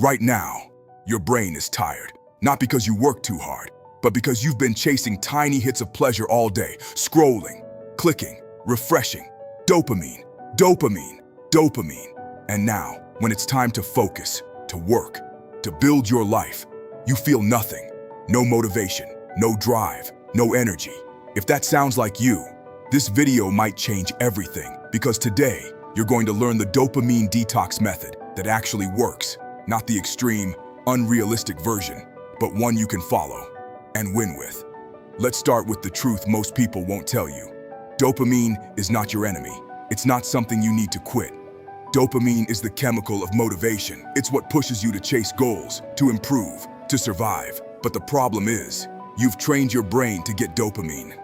Right now, your brain is tired, not because you work too hard, but because you've been chasing tiny hits of pleasure all day, scrolling, clicking, refreshing, dopamine, dopamine, dopamine. And now, when it's time to focus, to work, to build your life, you feel nothing. No motivation, no drive, no energy. If that sounds like you, this video might change everything, because today, you're going to learn the dopamine detox method that actually works, not the extreme, unrealistic version, but one you can follow and win with. Let's start with the truth most people won't tell you. Dopamine is not your enemy. It's not something you need to quit. Dopamine is the chemical of motivation. It's what pushes you to chase goals, to improve, to survive. But the problem is, you've trained your brain to get dopamine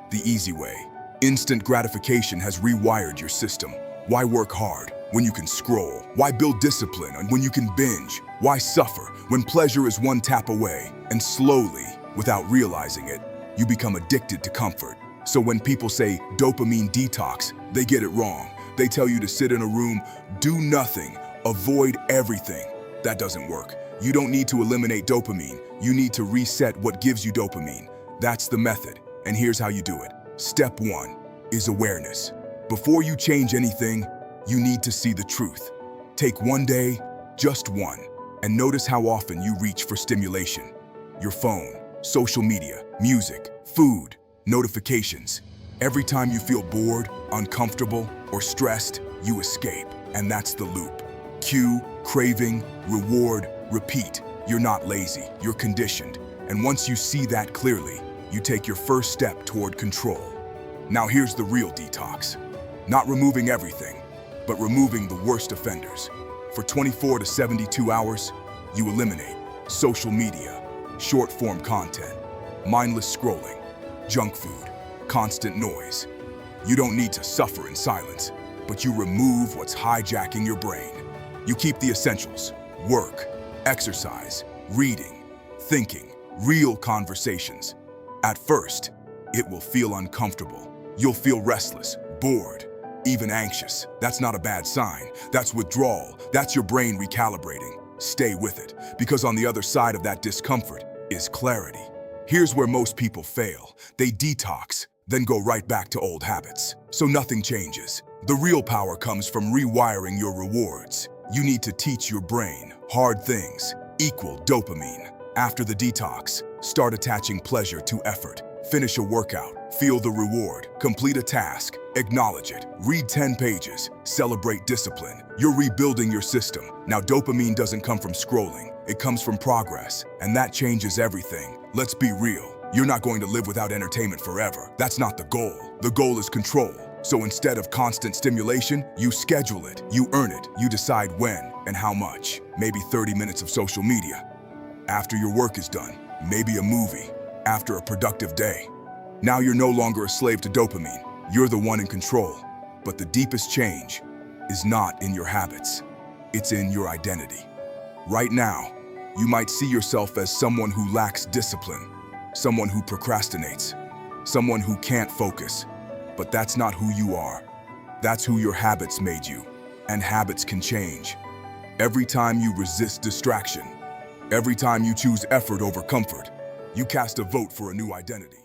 the easy way. Instant gratification has rewired your system. Why work hard when you can scroll? Why build discipline when you can binge? Why suffer when pleasure is one tap away? And slowly, without realizing it, you become addicted to comfort. So when people say dopamine detox, they get it wrong. They tell you to sit in a room, do nothing, avoid everything. That doesn't work. You don't need to eliminate dopamine. You need to reset what gives you dopamine. That's the method. And here's how you do it. Step 1 is awareness. Before you change anything, you need to see the truth. Take one day, just one, and notice how often you reach for stimulation. Your phone, social media, music, food, notifications. Every time you feel bored, uncomfortable, or stressed, you escape. And that's the loop. Cue, craving, reward, repeat. You're not lazy, you're conditioned. And once you see that clearly, you take your first step toward control. Now here's the real detox. Not removing everything, but removing the worst offenders. For 24 to 72 hours, you eliminate social media, short-form content, mindless scrolling, junk food, constant noise. You don't need to suffer in silence, but you remove what's hijacking your brain. You keep the essentials: work, exercise, reading, thinking, real conversations. At first, it will feel uncomfortable. You'll feel restless, bored, even anxious. That's not a bad sign. That's withdrawal. That's your brain recalibrating. Stay with it, because on the other side of that discomfort is clarity. Here's where most people fail. They detox, then go right back to old habits. So nothing changes. The real power comes from rewiring your rewards. You need to teach your brain hard things equal dopamine. After the detox, start attaching pleasure to effort. Finish a workout, feel the reward, complete a task, acknowledge it, read 10 pages, celebrate discipline. You're rebuilding your system. Now dopamine doesn't come from scrolling, it comes from progress, and that changes everything. Let's be real, you're not going to live without entertainment forever. That's not the goal. The goal is control. So instead of constant stimulation, you schedule it, you earn it, you decide when and how much. Maybe 30 minutes of social media. After your work is done, maybe a movie. After a productive day. Now you're no longer a slave to dopamine. You're the one in control. But the deepest change is not in your habits. It's in your identity. Right now, you might see yourself as someone who lacks discipline, someone who procrastinates, someone who can't focus. But that's not who you are. That's who your habits made you. And habits can change. Every time you resist distraction, every time you choose effort over comfort, you cast a vote for a new identity.